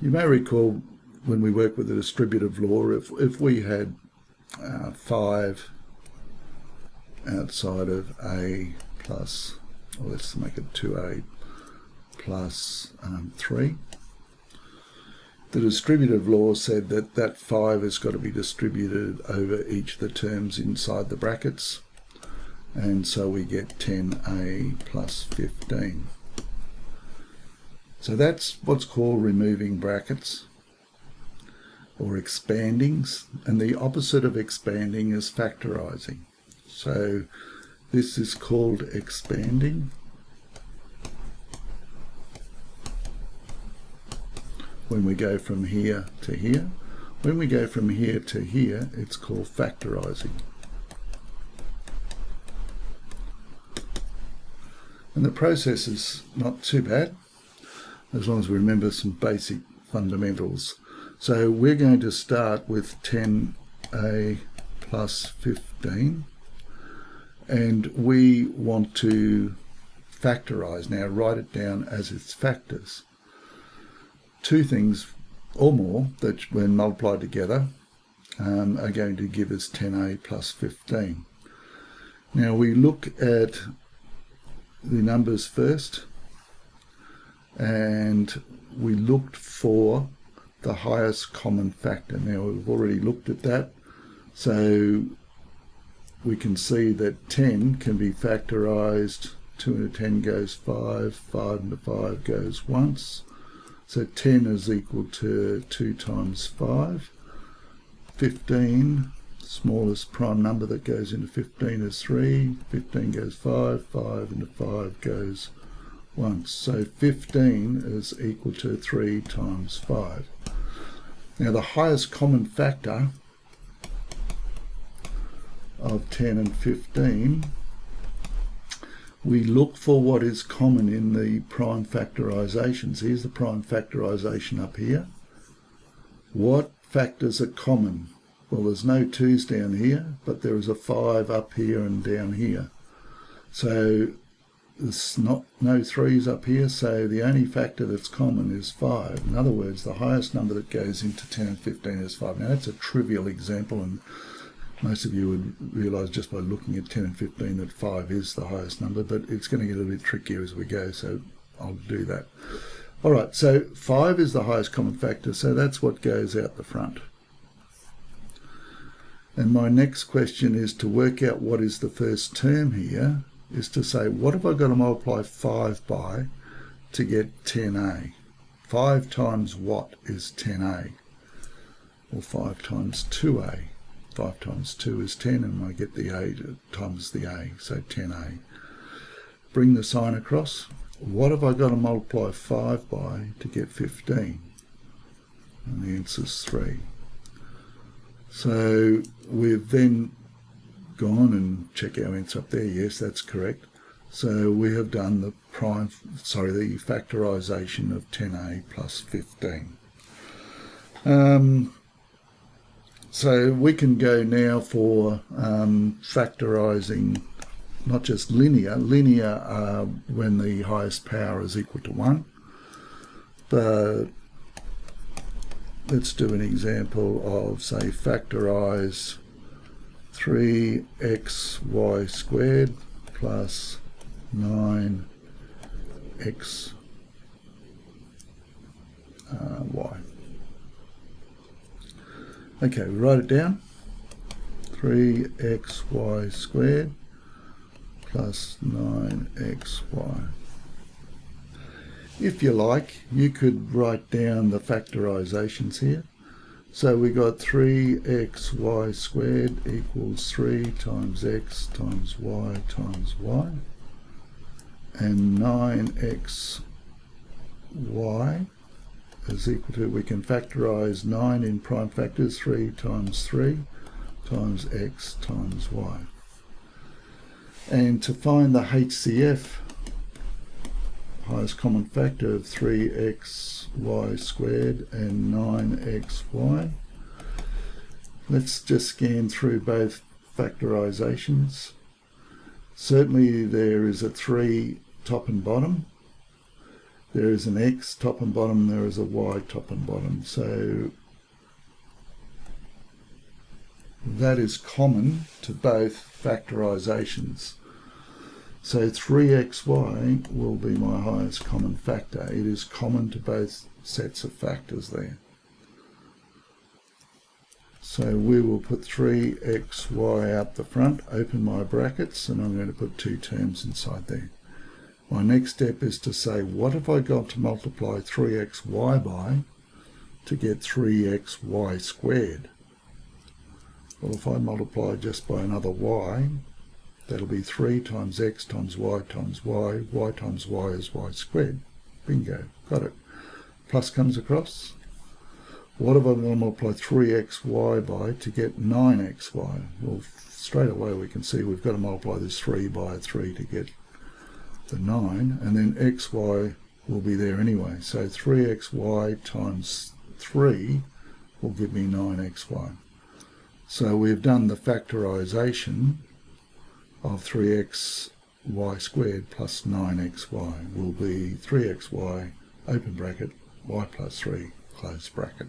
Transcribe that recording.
You may recall when we work with the distributive law, if we had 5 outside of A plus, or let's make it 2A plus 3, the distributive law said that that 5 has got to be distributed over each of the terms inside the brackets, and so we get 10A plus 15. So that's what's called removing brackets or expanding, and the opposite of expanding is factorising. So this is called expanding. When we go from here to here. When we go from here to here, it's called factorising. And the process is not too bad, as long as we remember some basic fundamentals. So we're going to start with 10A plus 15, and we want to factorise. Now write it down as its factors. Two things or more that when multiplied together are going to give us 10A plus 15. Now we look at the numbers first, and we looked for the highest common factor. Now we've already looked at that, so we can see that 10 can be factorised. 2 into 10 goes 5, 5 into 5 goes once. So 10 is equal to 2 times 5. 15, smallest prime number that goes into 15 is 3. 15 goes 5, 5 into 5 goes once. So 15 is equal to 3 times 5. Now the highest common factor of 10 and 15, we look for what is common in the prime factorizations. Here's the prime factorization up here. What factors are common? Well, there's no 2's down here, but there is a 5 up here and down here. So there's no 3's up here, so the only factor that's common is 5. In other words, the highest number that goes into 10 and 15 is 5. Now that's a trivial example, and most of you would realise just by looking at 10 and 15 that 5 is the highest number, but it's going to get a bit trickier as we go, so I'll do that. All right, so 5 is the highest common factor, so that's what goes out the front. And my next question is to work out what is the first term here, is to say, what have I got to multiply 5 by to get 10A? 5 times what is 10A? Or 5 times 2A? 5 times 2 is 10, and I get the A times the A, so 10A. Bring the sign across. What have I got to multiply 5 by to get 15? And the answer is 3. So we've then gone and check our answer up there. Yes, that's correct. So we have done the factorisation of 10A plus 15. So we can go now for factorising not just linear. Linear when the highest power is equal to 1. But let's do an example of, say, factorise 3xy squared plus 9xy. Okay, we write it down. 3xy squared plus 9xy. If you like, you could write down the factorizations here. So we got 3xy squared equals 3 times x times y times y. And 9xy is equal to, we can factorise 9 in prime factors, 3 times times x times y. And to find the HCF, highest common factor of 3xy squared and 9xy, let's just scan through both factorizations. Certainly there is a 3 top and bottom, there is an x top and bottom, there is a y top and bottom. So that is common to both factorizations. So 3xy will be my highest common factor. It is common to both sets of factors there. So we will put 3xy out the front, open my brackets, and I'm going to put two terms inside there. My next step is to say, what have I got to multiply 3xy by to get 3xy squared? Well, if I multiply just by another y, that'll be 3 times x times y times y. Y times y is y squared. Bingo, got it. Plus comes across. What have I got to multiply 3xy by to get 9xy? Well, straight away we can see we've got to multiply this 3 by 3 to get the 9, and then xy will be there anyway. So 3xy times 3 will give me 9xy. So we've done the factorization of 3xy squared plus 9xy will be 3xy, open bracket, y plus 3, close bracket.